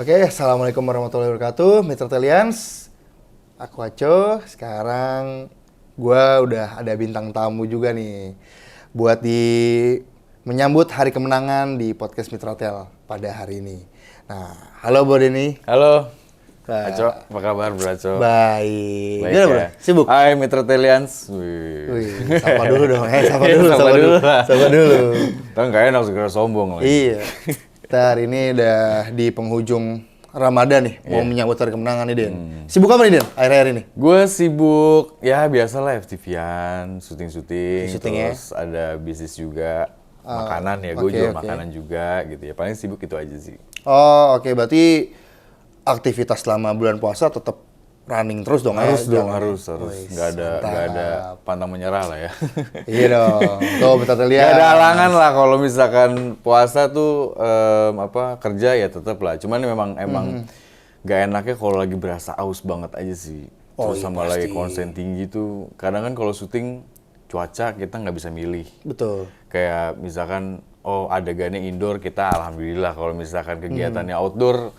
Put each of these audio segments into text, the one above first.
Oke, assalamualaikum warahmatullahi wabarakatuh, Mitra Telians. Aku Aco. Sekarang gua udah ada bintang tamu juga nih buat menyambut hari kemenangan di podcast Mitra Tel pada hari ini. Nah, halo Bro Denny. Halo, Aco, apa kabar Bro Aco? Baik. Baik Gimana, Bro? ya? Sibuk? Hai Mitra Telians. Wih, sapa dulu dong. Sapa Iya, dulu, sapa sapa dulu. dulu. Sapa dulu. Kan nggak enak segera sombong lagi. Iya. Kita hari ini udah di penghujung Ramadan nih, mau menyambut hari kemenangan nih, Den. Sibuk apa nih, Den, akhir-akhir ini? Gue sibuk, ya biasalah FTV-an, syuting-syuting, Syuting ya? terus ada bisnis juga, makanan ya, gue oke, jual oke. makanan juga gitu ya. Paling sibuk itu aja sih. Oh, oke. Berarti aktivitas selama bulan puasa tetap running terus dong? Harus ya, dong, jalannya? harus. Wih, Nggak ada pantang menyerah lah ya. Iya dong. Tuh, Mitra Telians. Gak ada halangan lah kalau misalkan puasa tuh kerja ya tetap lah. Cuman emang gak enaknya kalau lagi berasa aus banget aja sih. Oh, Terus iya, sama lagi pasti. konsen tinggi tuh. Kadang kan kalau syuting cuaca kita nggak bisa milih. Betul. Kayak misalkan adegannya indoor kita alhamdulillah. Kalau misalkan kegiatannya outdoor,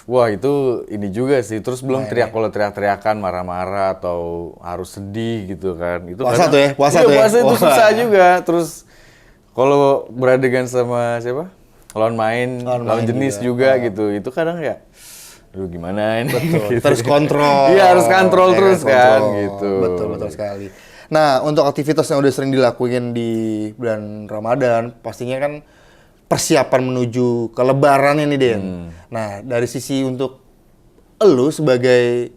wah itu ini juga sih. Terus belum kalau teriak-teriakan marah-marah atau harus sedih gitu kan. Itu Puasa kadang- tuh ya? Puasa Iya, tuh ya? puasa itu Wah. susah juga. Terus kalau beradegan sama siapa? Lawan main, Lawan lawan main jenis juga gitu. Itu kadang ya, aduh gimana ini? Betul. Gitu. Terus kontrol. Iya, harus kontrol Ya, terus kan kontrol. gitu. Betul sekali. Nah, untuk aktivitas yang udah sering dilakuin di bulan Ramadan, pastinya kan persiapan menuju ke Lebaran ini, Den. Nah, dari sisi untuk elu sebagai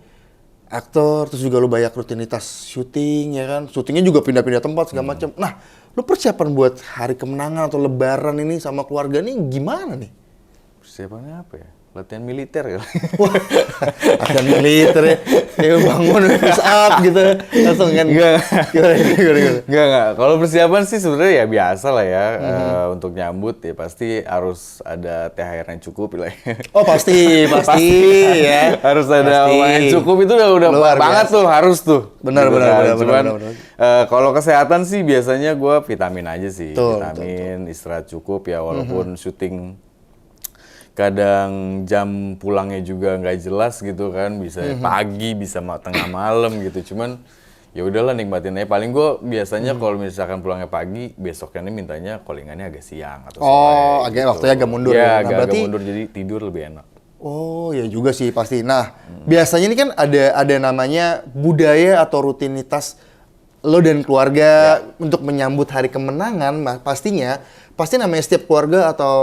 aktor, terus juga lu banyak rutinitas syuting, ya kan? Syutingnya juga pindah-pindah tempat segala macam. Nah, lu persiapan buat hari kemenangan atau Lebaran ini sama keluarga nih gimana nih? Persiapannya apa ya? Latihan militer kali. Wah, akan militer ya. Dia bangun, push up gitu. Langsung kan. Enggak. Gimana? Enggak. Kalau persiapan sih sebenarnya ya biasa lah ya. Untuk nyambut ya pasti harus ada THR yang cukup lah ya. Oh, pasti ya. Harus ada Pasti. uang yang cukup itu udah Luar banget biasa. tuh, harus tuh. Benar. Cuman kalau kesehatan sih biasanya gue vitamin aja sih. Betul, Vitamin, istirahat cukup ya walaupun syuting kadang jam pulangnya juga nggak jelas gitu kan, bisa pagi, bisa tengah malam gitu. Cuman ya udahlah nikmatin aja. Paling gue biasanya kalau misalkan pulangnya pagi, besoknya mintanya callingannya agak siang atau sore. Oh, agak gitu. waktunya agak mundur ya. Ya, Nah, agak berarti mundur jadi tidur lebih enak. oh, ya juga sih pasti. Nah, biasanya ini kan ada namanya budaya atau rutinitas lo dan keluarga untuk menyambut hari kemenangan, pasti namanya setiap keluarga atau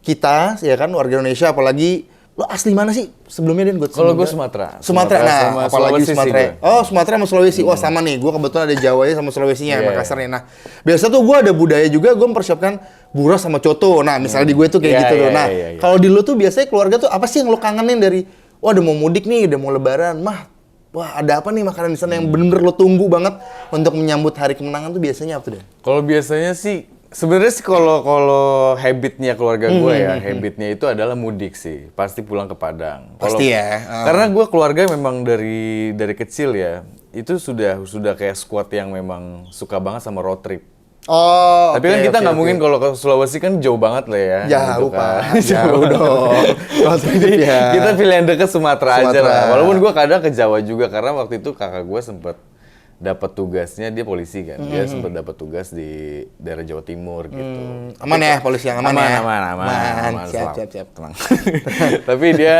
kita, ya kan, warga Indonesia, apalagi lo asli mana sih sebelumnya, Den? Kalau gue Sumatera. Sumatera, nah, sama apalagi Sulawesi sih Sumatera. gue. Oh, Sumatera sama Sulawesi. Wah, sama nih. Gue kebetulan ada Jawanya sama Sulawesinya, Iya. Makassarnya. Nah, biasa tuh gue ada budaya juga, gue mempersiapkan buras sama coto. Nah, misalnya di gue tuh kayak Iya, gitu tuh. iya, Nah, iya. kalau di lo tuh biasanya keluarga tuh apa sih yang lo kangenin dari, wah udah mau mudik nih, udah mau lebaran, mah, wah ada apa nih makanan di sana yang bener-bener lo tunggu banget untuk menyambut hari kemenangan tuh biasanya apa tuh, Den? Kalau biasanya sih sebenarnya sih kalau habitnya keluarga gue ya, habitnya itu adalah mudik sih. Pasti pulang ke Padang. Pasti ya. Karena gue keluarga memang dari kecil ya, itu sudah kayak squad yang memang suka banget sama road trip. Oh, Tapi kan kita nggak mungkin kalau ke Sulawesi kan jauh banget lah ya. Jauh, gitu kan. Pak. Jauh dong. Road trip ya. Kita pilih yang deket Sumatera aja Sumatera. lah. Walaupun gue kadang ke Jawa juga karena waktu itu kakak gue sempet dapat tugasnya, dia polisi kan. Dia sempet dapat tugas di daerah Jawa Timur gitu. Aman ya, polisi yang aman, ya? Aman. Siap. Tenang. Tapi dia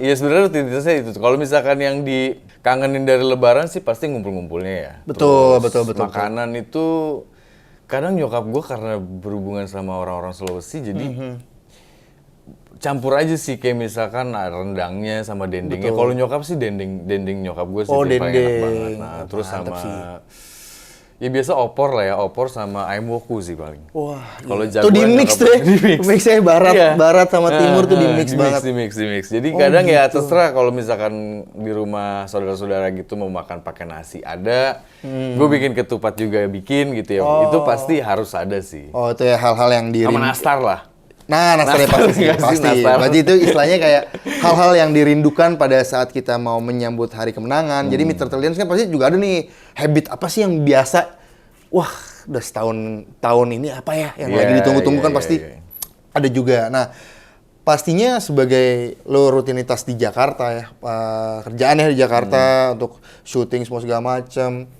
ya sebenarnya rutinitasnya itu. Kalau misalkan yang dikangenin dari Lebaran sih pasti ngumpul-ngumpulnya ya. Betul. Makanan itu kadang nyokap gue karena berhubungan sama orang-orang Sulawesi jadi campur aja sih, kayak misalkan rendangnya sama dendengnya. Kalau nyokap sih dendeng nyokap gue sih Oh, itu paling enak dendeng. banget. Nah, terus Mantep sama sih. ya biasa opor lah ya, opor sama ayam woku sih paling. Wah, Kalau iya. Tuh di jagoan mix nyokap tuh ya. gue, di-mix. Mixnya barat sama timur tuh di mix banget. Di mix. Jadi kadang ya gitu. terserah kalau misalkan di rumah saudara-saudara gitu mau makan pakai nasi ada, gue bikin ketupat juga bikin gitu ya. Itu pasti harus ada sih. Oh, itu ya hal-hal yang Sama nastar lah. Nah, nastarnya Nastar pasti. nggak sih, Pasti. nastar? Berarti itu istilahnya kayak hal-hal yang dirindukan pada saat kita mau menyambut hari kemenangan. Jadi Mitra Telians kan pasti juga ada nih habit apa sih yang biasa, wah udah tahun ini apa ya yang lagi ditunggu-tunggu kan pasti ada juga. Nah, pastinya sebagai lo rutinitas di Jakarta ya, kerjaannya di Jakarta untuk syuting semua segala macam.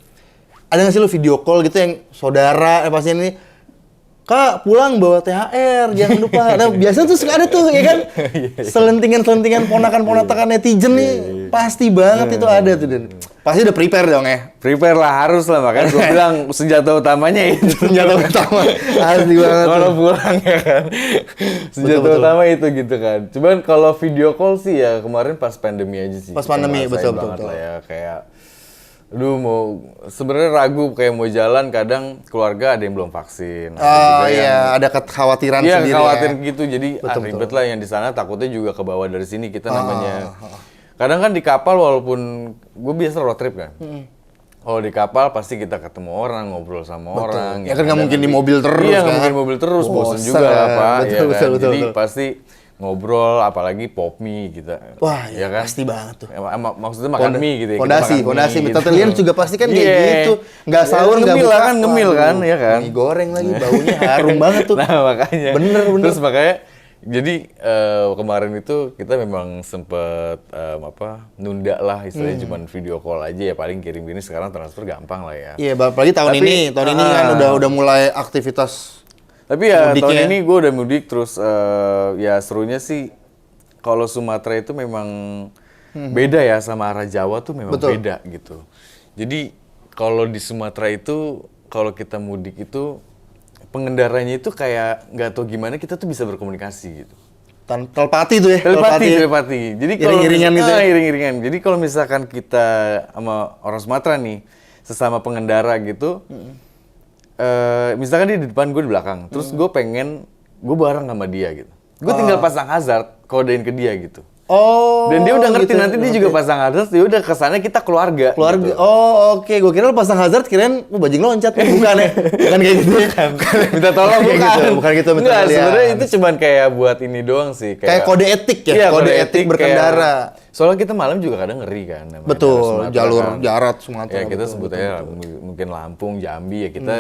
Ada nggak sih lo video call gitu yang saudara pastinya ini, Kak pulang bawa THR jangan lupa. Nah biasa tuh suka ada tuh ya kan, selentingan ponakan-ponakan netizen nih pasti banget itu ada tuh Dan. Pasti udah prepare dong ya. Prepare lah, harus lah, makanya gue bilang senjata utamanya itu. Senjata utama asli banget. Kalau pulang ya kan, senjata Betul. utama itu gitu kan. Cuman kalau video call sih ya kemarin pas pandemi aja sih. Pas Kita pandemi, ngerasain betul. banget lah ya, kayak aduh mau sebenarnya ragu kayak mau jalan, kadang keluarga ada yang belum vaksin. Ada juga Iya, ada kekhawatiran Iya, sendiri khawatir ya. gitu. Jadi ribet lah yang di sana, takutnya juga ke bawah dari sini kita namanya. Kadang kan di kapal walaupun gue biasa road trip kan. Kalau di kapal pasti kita ketemu orang, ngobrol sama orang. Ya kan nggak mungkin di mobil terus Iya, nggak kan. mungkin di mobil terus, bosen Bosen. juga lah Pak. Betul, ya kan? betul, Jadi betul. pasti ngobrol, apalagi pop mie kita. Wah, ya ya kan? pasti banget tuh. Maksudnya makan mie gitu ya. kita Fondasi, makan fondasi. mie Metatelian juga pasti kan kayak Iya. gitu. Nggak sahur, nggak ngemil buka. lah kan, ngemil Waduh, kan, ya kan. Mie goreng lagi, baunya harum banget tuh. Nah makanya. Bener. Terus makanya, jadi kemarin itu kita memang sempet nunda lah, istilahnya cuman video call aja ya, paling kirim gini, sekarang transfer gampang lah ya. Iya, apalagi tahun ini kan udah mulai aktivitas. Tapi ya Mudiknya. tahun ini gue udah mudik, terus ya serunya sih kalau Sumatera itu memang beda ya sama arah Jawa tuh memang Betul. beda gitu. Jadi kalau di Sumatera itu kalau kita mudik itu pengendaranya itu kayak nggak tahu gimana kita tuh bisa berkomunikasi gitu. Telepati tuh ya. Telepati. Jadi kalau Iring-iringan gitu ya? iring-iringan. Jadi kalau misalkan kita sama orang Sumatera nih, sesama pengendara gitu, misalkan dia di depan, gue di belakang, terus gue pengen gue bareng sama dia gitu. Gue tinggal pasang hazard, kodein ke dia gitu. Oh. Dan dia udah ngerti, gitu. nanti dia juga pasang hazard, dia udah kesannya kita keluarga. Keluarga. gitu. Oh, oke. Gue kira lu pasang hazard, kirain bajing loncat. Bukan ya? Bukan kayak gitu ya? Minta tolong Kayak bukan. gitu, bukan gitu, minta Enggak, kalian. sebenarnya itu cuman kayak buat ini doang sih. Kayak kode etik ya? Iya, kode etik berkendara. kayak- soalnya kita malam juga kadang ngeri kan. namanya Betul, daerah Sumatera jalur kan. darat Sumatera. Ya kita betul, sebutnya mungkin Lampung, Jambi ya, kita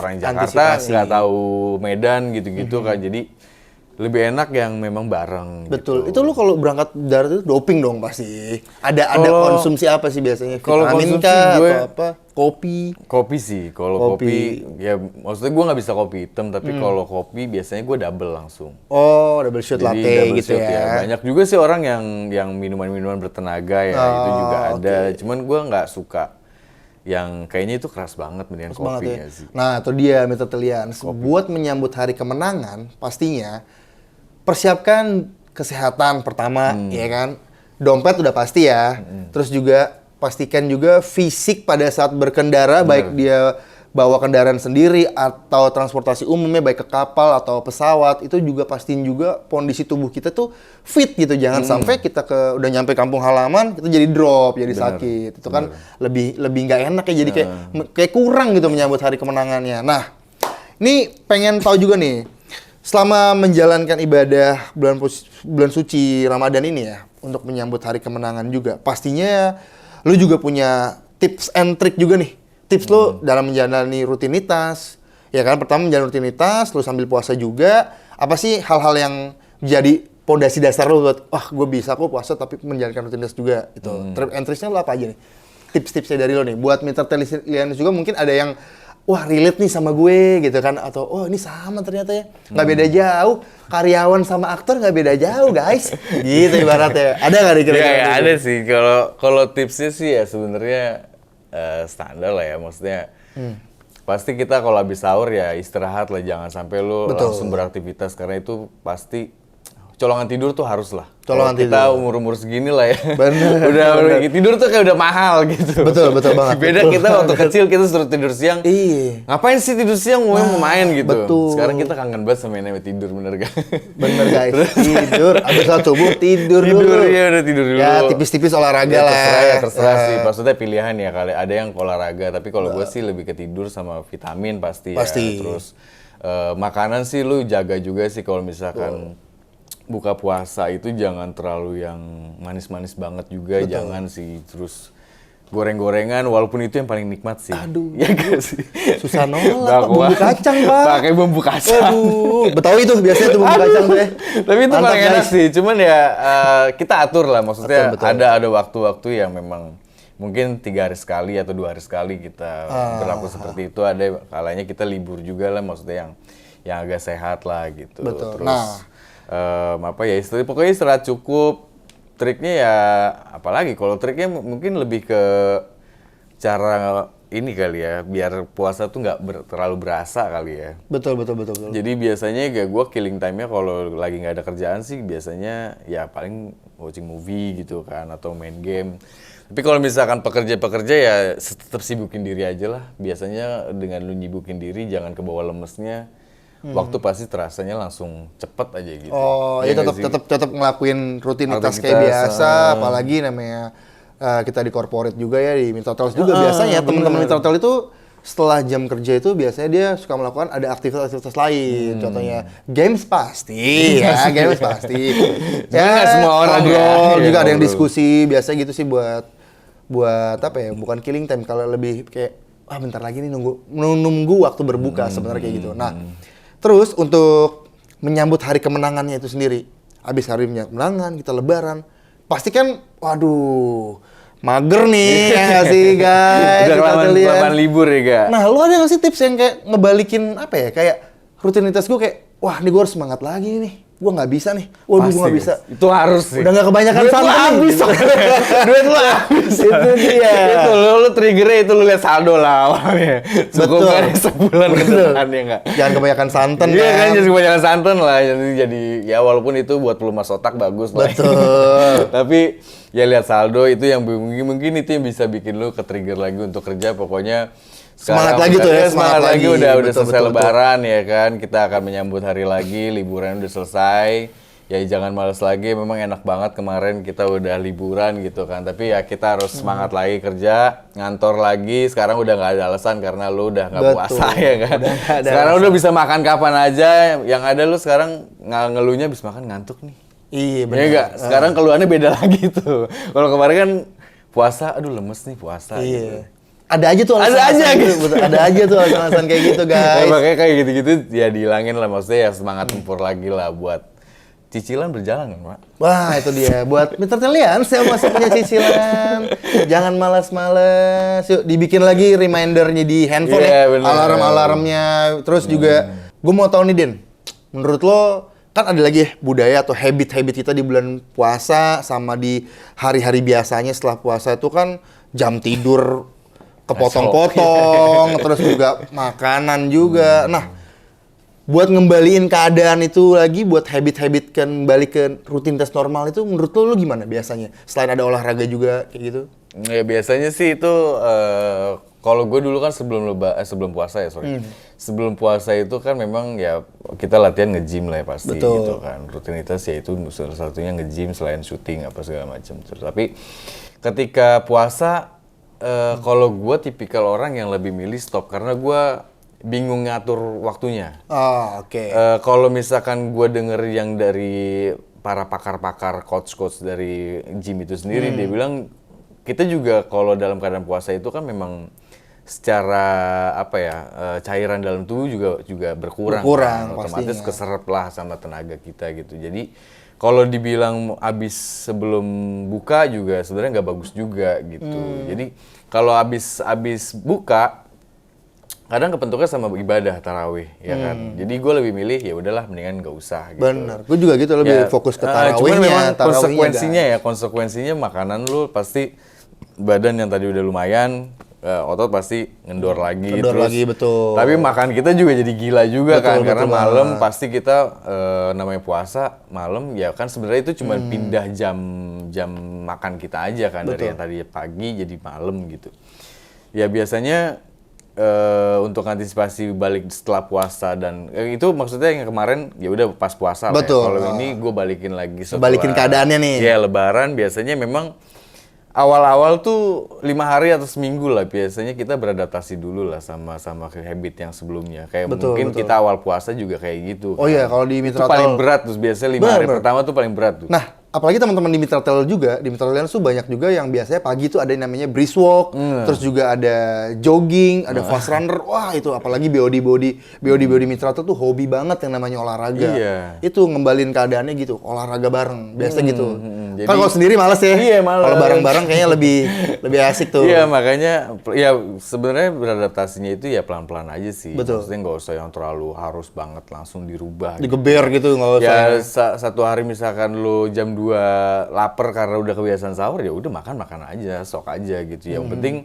orang Jakarta Antisipasi. nggak tahu Medan gitu-gitu kan. Jadi lebih enak yang memang bareng. Betul. gitu. Itu lu kalau berangkat darat itu doping dong pasti. Ada Kalau- konsumsi apa sih biasanya? kalau Vitamin konsumsi kah gue- atau apa? Kopi. Kopi sih, kalau kopi ya maksudnya gue nggak bisa kopi hitam, tapi kalau kopi biasanya gue double langsung. Oh, double shot Jadi latte double gitu shot ya. Banyak juga sih orang yang minuman-minuman bertenaga ya, itu juga ada. Cuman gue nggak suka yang kayaknya itu keras banget, mendingan kopi Banget ya. ya sih. Nah, itu dia metatelian. Buat menyambut hari kemenangan, pastinya persiapkan kesehatan pertama, ya kan. Dompet udah pasti ya. Terus juga pastikan juga fisik pada saat berkendara, baik dia bawa kendaraan sendiri atau transportasi umumnya, baik ke kapal atau pesawat, itu juga pastiin juga kondisi tubuh kita tuh fit gitu. Jangan sampai kita udah nyampe kampung halaman kita jadi drop, jadi sakit. Itu kan lebih nggak enak ya, jadi kayak kurang gitu menyambut hari kemenangannya. Nah, ini pengen tahu juga nih, selama menjalankan ibadah bulan suci Ramadan ini ya, untuk menyambut hari kemenangan juga, pastinya lu juga punya tips and trick juga nih. Tips lu dalam menjalani rutinitas, ya kan? Pertama menjalani rutinitas, lu sambil puasa juga. Apa sih hal-hal yang jadi pondasi dasar lu buat, wah gue bisa kok puasa tapi menjalankan rutinitas juga gitu. Trip and tricksnya lu apa aja nih? Tips-tipsnya dari lu nih. Buat mitra telisian juga mungkin ada yang wah relate nih sama gue gitu kan, atau oh ini sama ternyata ya, nggak beda jauh, karyawan sama aktor nggak beda jauh guys, gitu ibaratnya. Ada nggak nih kira-kira? Ya, ada sih. Kalau tipsnya sih ya sebenarnya standar lah ya, maksudnya pasti kita kalau habis sahur ya istirahat lah, jangan sampai lu Betul. langsung beraktivitas, karena itu pasti colongan tidur tuh harus lah. Colongan Kalau kita tidur. umur-umur segini lah ya. Bener, udah tidur tuh kayak udah mahal gitu. Betul banget. Beda Betul kita waktu banget. kecil kita suruh tidur siang. Iya. Ngapain sih tidur siang, mau main gitu. betul. Sekarang kita kangen banget sama yang namanya tidur, bener gak? Bener guys, tidur, abis sholat subuh tidur dulu. Tidur, ya udah tidur dulu. Ya tipis-tipis olahraga Ya, lah. terserah sih. Maksudnya pilihan ya, kali ada yang olahraga, tapi kalau gue sih lebih ke tidur sama vitamin pasti. Pasti. Ya. Terus makanan sih lu jaga juga sih, kalau misalkan buka puasa itu jangan terlalu yang manis-manis banget juga, jangan sih. Terus goreng-gorengan, walaupun itu yang paling nikmat sih. Aduh. Ya gak sih? Susah nolak, Pak. Bumbu kacang, Pak. Pakai bumbu kacang. Aduh, Betawi tuh biasanya tuh bumbu kacang tuh ya. Tapi itu Mantap, paling enak guys. sih, cuman ya kita atur lah, maksudnya Betul. ada waktu-waktu yang memang mungkin 3 hari sekali atau 2 hari sekali kita berlaku seperti itu. Ada kalanya kita libur juga lah, maksudnya yang agak sehat lah gitu. Betul. Terus Nah. apa ya, pokoknya istirahat cukup. Triknya ya apalagi kalau triknya mungkin lebih ke cara ini kali ya, biar puasa tuh nggak terlalu berasa kali ya. Betul. Jadi biasanya gak gue killing time-nya kalau lagi nggak ada kerjaan sih biasanya ya paling watching movie gitu kan atau main game. Tapi kalau misalkan pekerja ya tetap sibukin diri aja lah. Biasanya dengan lu nyibukin diri jangan kebawa lemesnya. Waktu pasti terasanya langsung cepet aja gitu. Oh, ya Iya nggak sih? tetap ngelakuin rutinitas Aktivitas, kayak biasa, apalagi namanya kita di corporate juga ya, di Mitotel juga biasanya teman-teman Mitotel itu setelah jam kerja itu biasanya dia suka melakukan ada aktivitas-aktivitas lain. Contohnya games pasti ya, games pasti. Sebenarnya nggak semua orang ngobrol, ya. juga Iya, ada yang ngobrol. diskusi, biasa gitu sih buat apa ya, bukan killing time, kalau lebih kayak bentar lagi nih nunggu waktu berbuka sebenarnya kayak gitu. Nah, terus untuk menyambut hari kemenangannya itu sendiri, habis hari kemenangan kita lebaran, pasti kan waduh mager nih ya nggak sih guys? Udah Kita lihat. kelamaan libur ya gak? Nah, lu ada nggak sih tips yang kayak ngebalikin apa ya, kayak rutinitas gue kayak wah nih gue harus semangat lagi nih, gue nggak bisa nih, waduh gue nggak bisa. Itu harus sih. Udah nggak kebanyakan Duit lu santan habis. Duit lu habis. Itu dia. Itu lu triggernya itu lu lihat saldo lah awalnya. Cukup Betul. kan sebulan ke Betul. depan ya enggak? Jangan kebanyakan santan Iya kan, kan. jadi kebanyakan santan lah. Jadi ya walaupun itu buat pelumas otak bagus lah. Betul. Tapi ya lihat saldo itu yang mungkin itu yang bisa bikin lu ke-trigger lagi untuk kerja. Pokoknya Semangat sekarang lagi tuh ya, semangat semangat lagi lagi. udah Betul, selesai betul, lebaran ya kan. Kita akan menyambut hari lagi, liburan udah selesai. Ya jangan males lagi, memang enak banget kemarin kita udah liburan gitu kan. Tapi ya kita harus semangat lagi kerja, ngantor lagi. Sekarang udah nggak ada alasan karena lu udah nggak Betul. puasa ya kan. Udah nggak ada Sekarang alasan. udah bisa makan kapan aja. Yang ada lu sekarang ngeluhnya habis makan ngantuk nih. Iya Iya benar. enggak? Sekarang keluhannya beda lagi tuh. Kalau kemarin kan puasa, aduh lemes nih puasa gitu. Iya. Ada aja tuh Ada alasan aja gitu. gitu. Betul, ada aja tuh alasan kayak gitu Ya, guys. makanya kayak gitu-gitu ya dihilangin lah, maksudnya ya semangat tempur lagi lah buat cicilan berjalan kan, Pak? Wah itu dia, buat Mr. Telian saya masih punya cicilan. Jangan malas-malas, yuk dibikin lagi remindernya di handphone Iya, ya, bener. alarm-alarmnya. Terus juga, gue mau tahu nih Den, menurut lo kan ada lagi ya budaya atau habit-habit kita di bulan puasa sama di hari-hari biasanya setelah puasa itu kan jam tidur kepotong-potong, terus juga makanan juga. Nah, buat ngembaliin keadaan itu lagi, buat habit-habit kembali ke rutinitas normal itu menurut lo gimana biasanya? Selain ada olahraga juga kayak gitu? Ya biasanya sih itu kalau gue dulu kan sebelum puasa ya sebelum puasa itu kan memang ya kita latihan nge-gym lah ya pasti. Betul. Gitu kan, rutinitas ya itu salah satunya nge-gym selain syuting apa segala macam. Tapi ketika puasa kalau gue tipikal orang yang lebih milih stop karena gue bingung ngatur waktunya. Oh, oke. Kalau misalkan gue denger yang dari para pakar-pakar, coach-coach dari gym itu sendiri, dia bilang kita juga kalau dalam keadaan puasa itu kan memang secara apa ya cairan dalam tubuh juga berkurang. Berkurang, kan. Otomatis pastinya. keserap lah sama tenaga kita gitu. Jadi kalau dibilang abis sebelum buka juga sebenarnya nggak bagus juga gitu. Jadi kalau abis buka kadang kepentuknya sama ibadah tarawih ya kan. Jadi gue lebih milih ya udahlah mendingan nggak usah gitu. Bener, gue juga gitu lebih fokus ke tarawihnya. Cuman memang tarawihnya, konsekuensinya makanan lu pasti badan yang tadi udah lumayan otot pasti ngendor lagi. Ngendor lagi, betul. Tapi makan kita juga jadi gila juga Betul, kan karena betul malam banget. pasti kita namanya puasa malam ya kan sebenarnya itu cuma pindah jam makan kita aja kan dari yang tadi pagi jadi malam gitu. Ya biasanya untuk antisipasi balik setelah puasa dan itu maksudnya yang kemarin ya udah pas puasa lah ya. Betul. Kalau ini gue balikin lagi setelah Balikin keadaannya nih. ya lebaran biasanya memang awal-awal tuh 5 hari atau seminggu lah biasanya kita beradaptasi dulu lah sama ke habit yang sebelumnya kayak Betul, mungkin betul. kita awal puasa juga kayak gitu Oh iya, kalau di itu Mitra paling Tol- berat tuh biasanya 5 hari Bener. pertama tuh paling berat tuh. Nah, apalagi teman-teman di Mitratel juga, di Mitratel tuh banyak juga yang biasanya pagi tuh ada yang namanya brisk walk, terus juga ada jogging, ada fast runner. Wah, itu apalagi BOD Mitratel tuh hobi banget yang namanya olahraga. Iya. Itu ngembalin keadaannya gitu, olahraga bareng. Biasa gitu. Jadi- Kan kalau sendiri males ya. Iya, males. Kalau bareng-bareng kayaknya lebih asik tuh. Iya, makanya ya sebenarnya beradaptasinya itu ya pelan-pelan aja sih. Betul. Maksudnya nggak usah yang terlalu harus banget langsung dirubah. Gitu. Digeber gitu nggak usah. Ya satu hari misalkan lu jam 2 lapar karena udah kebiasaan sahur, ya udah makan aja, sok aja gitu. Yang penting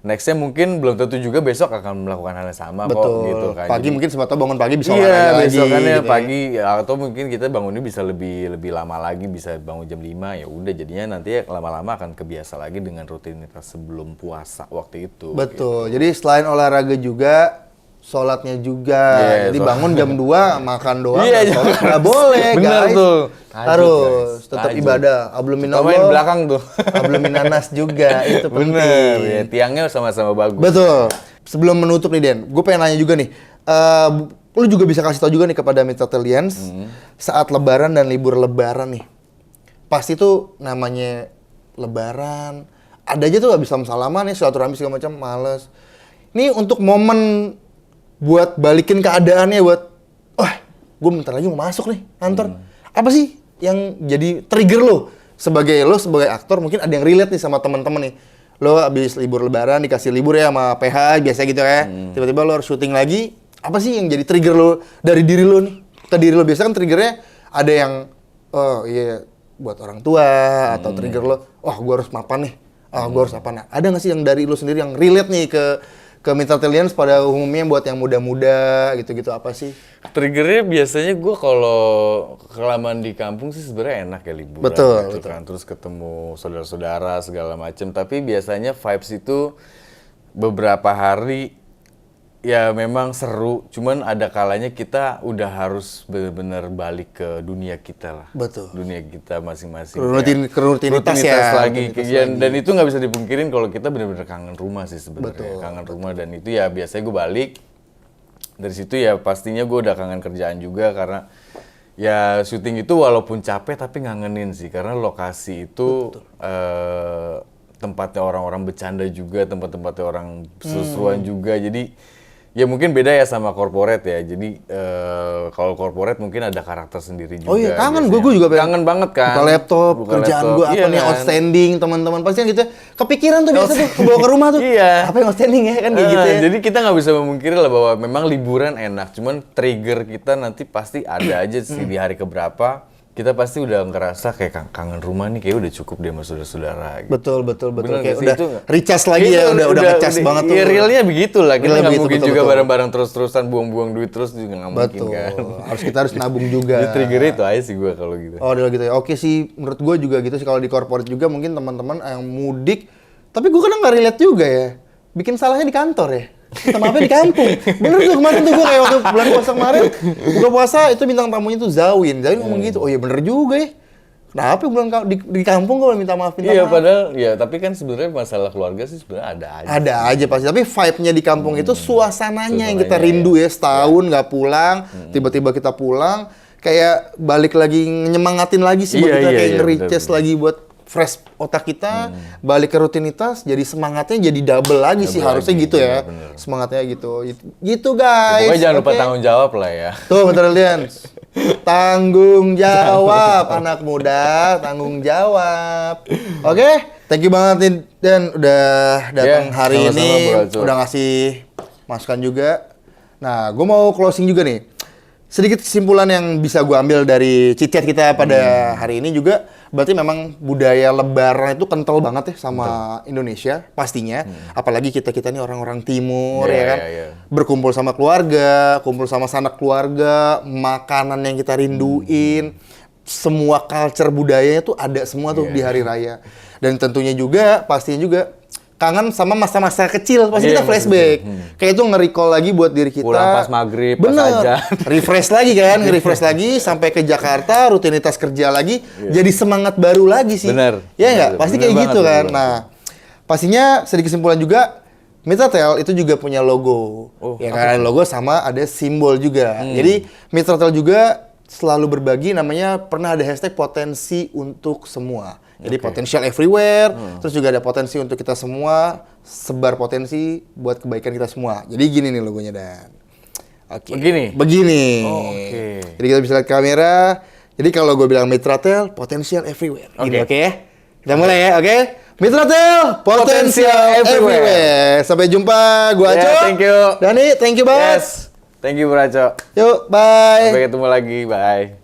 nextnya mungkin belum tentu juga besok akan melakukan hal yang sama kok gitu kan. Pagi Jadi- mungkin siapa tahu bangun pagi bisa Iya, olahraga lagi. besokannya gitu ya. pagi ya, atau mungkin kita bangunnya bisa lebih lama lagi, bisa bangun jam 5, ya udah jadinya nanti ya lama-lama akan kebiasa lagi dengan rutinitas sebelum puasa waktu itu. Betul. Jadi selain olahraga juga sholatnya juga. Iya, Jadi sholat. bangun jam 2 makan doang. Iya, nggak sholat nggak boleh, Bener guys. tuh. Harus Tahajud, tetap guys. ibadah. Ablum Terutama yang di minallah, belakang tuh. ablum minanas juga. Itu Bener, penting. ya, tiangnya sama-sama bagus. Betul. Sebelum menutup nih Den, gue pengen nanya juga nih. Lu juga bisa kasih tau juga nih kepada Mitratelians saat lebaran dan libur lebaran nih. Pasti tuh namanya lebaran, ada aja tuh gak bisa salaman nih, silaturahmi segala macam, males. Ini untuk momen buat balikin keadaannya, buat wah, gue bentar lagi mau masuk nih kantor. Apa sih yang jadi trigger lo sebagai aktor, mungkin ada yang relate nih sama teman-teman nih. Lo abis libur lebaran dikasih libur ya sama PH biasa gitu ya. Tiba-tiba lo harus syuting lagi. Apa sih yang jadi trigger lo dari diri lo nih? Ke diri lo biasa kan triggernya ada yang oh iya buat orang tua atau trigger lo, wah gue harus mapan nih. Ah, gue harus apa? Nah, ada nggak sih yang dari lo sendiri yang relate nih ke Mitratelians pada umumnya buat yang muda-muda gitu-gitu apa sih? Triggernya biasanya gue kalau kelamaan di kampung sih sebenarnya enak ya liburan Betul, gitu kan. Terus ketemu saudara-saudara segala macem. Tapi biasanya vibes itu beberapa hari ya memang seru. Cuman ada kalanya kita udah harus benar-benar balik ke dunia kita lah. Betul. Dunia kita masing-masing. Ke rutinitas ya, lagi. rutinitas Dan itu nggak bisa dipungkirin kalau kita benar-benar kangen rumah sih sebenarnya. Betul. Kangen rumah, dan itu ya biasanya gue balik. Dari situ ya pastinya gue udah kangen kerjaan juga, karena ya syuting itu walaupun capek tapi ngangenin sih, karena lokasi itu tempatnya orang-orang bercanda juga, tempat-tempatnya orang seru-seruan juga. Jadi ya mungkin beda ya sama corporate ya. Jadi kalau corporate mungkin ada karakter sendiri juga. Oh iya, kangen biasanya. gue juga pengen kangen banget kan. buka laptop, kerjaan gue apa Iya nih kan? outstanding, teman-teman pasti kan gitu ya. Kepikiran tuh biasa tuh kebawa ke rumah tuh. Iya. Apa yang outstanding ya kan kayak gitu ya. Jadi kita nggak bisa memungkiri lah bahwa memang liburan enak, cuman trigger kita nanti pasti ada aja sih di hari keberapa. Kita pasti udah ngerasa kayak kangen rumah nih, kayak udah cukup deh sama saudara-saudara. Gitu. Betul. Bener Kayak nggak sih? udah Itu recharge lagi ya, udah ngecas banget tuh. Iya, realnya begitu lah. Kita Realnya nggak begitu, mungkin betul, juga betul. bareng-bareng terus-terusan buang-buang duit terus juga nggak mungkin Betul. kan. Kita harus nabung juga. Jadi trigger itu aja sih gue kalau gitu. Oh, udah gitu ya. Oke sih, menurut gue juga gitu sih kalau di corporate juga mungkin teman-teman yang mudik, tapi gue kadang nggak relate juga ya. Bikin salahnya di kantor ya. Minta maafnya di kampung. Bener tuh kemarin tuh gue kayak waktu bulan puasa kemarin, buka puasa itu bintang tamunya tuh Zawin. Zawin ngomong gitu, oh iya bener juga ya. Kenapa gue bilang di kampung gue minta maaf, Iya, padahal ya tapi kan sebenarnya masalah keluarga sih sebenarnya ada aja. Ada aja pasti, tapi vibe-nya di kampung itu suasananya yang kita Suasananya, rindu ya, setahun nggak pulang, tiba-tiba kita pulang, kayak balik lagi nyemangatin lagi sih buat Iya, kita, iya, kayak iya, nge-recharge benar. lagi buat fresh otak kita, balik ke rutinitas, jadi semangatnya jadi double lagi sih, harusnya lagi, gitu ya, benar. semangatnya gitu. Gitu guys. Pokoknya jangan lupa Oke. tanggung jawab lah ya. Tuh, bentar lian. Tanggung jawab, anak muda, tanggung jawab. Oke, thank you banget nih Dan udah datang Ya, hari sama-sama, ini, Bro Acu. udah ngasih masukan juga. Nah, gue mau closing juga nih. Sedikit kesimpulan yang bisa gue ambil dari chit-chat kita pada hari ini juga, berarti memang budaya lebaran itu kental banget ya sama Indonesia, pastinya. Apalagi kita-kita nih orang-orang timur, Iya, ya kan? iya, iya. Berkumpul sama keluarga, kumpul sama sanak keluarga, makanan yang kita rinduin, semua culture budayanya tuh ada semua tuh Iya. di hari raya. Dan tentunya juga, pastinya juga kangen sama masa-masa kecil, pasti Iya, kita flashback. Kayak itu nge-recall lagi buat diri kita. Pulang pas maghrib, pas Bener. azan. Refresh lagi kan, refresh lagi sampai ke Jakarta, rutinitas kerja lagi, jadi semangat baru lagi sih. Bener. Ya nggak? Bener, Pasti bener kayak banget, gitu bener kan. banget. Nah, pastinya sedikit kesimpulan juga, Mitratel itu juga punya logo. Oh, Ya kan, logo sama ada simbol juga. Jadi Mitratel juga selalu berbagi, namanya pernah ada hashtag potensi untuk semua. Jadi potential everywhere, terus juga ada potensi untuk kita semua, sebar potensi buat kebaikan kita semua. Jadi gini nih logonya, Dan. Oke. Begini. Oh, oke. Jadi kita bisa lihat kamera. Jadi kalau gue bilang Mitratel, potential everywhere. Gini, oke? Kita mulai ya, oke? Mitratel, potential everywhere. Sampai jumpa, gue Aco. Thank you. Dani, thank you banget. Yes. Thank you, Bro Aco. Yuk, bye. Sampai ketemu lagi, bye.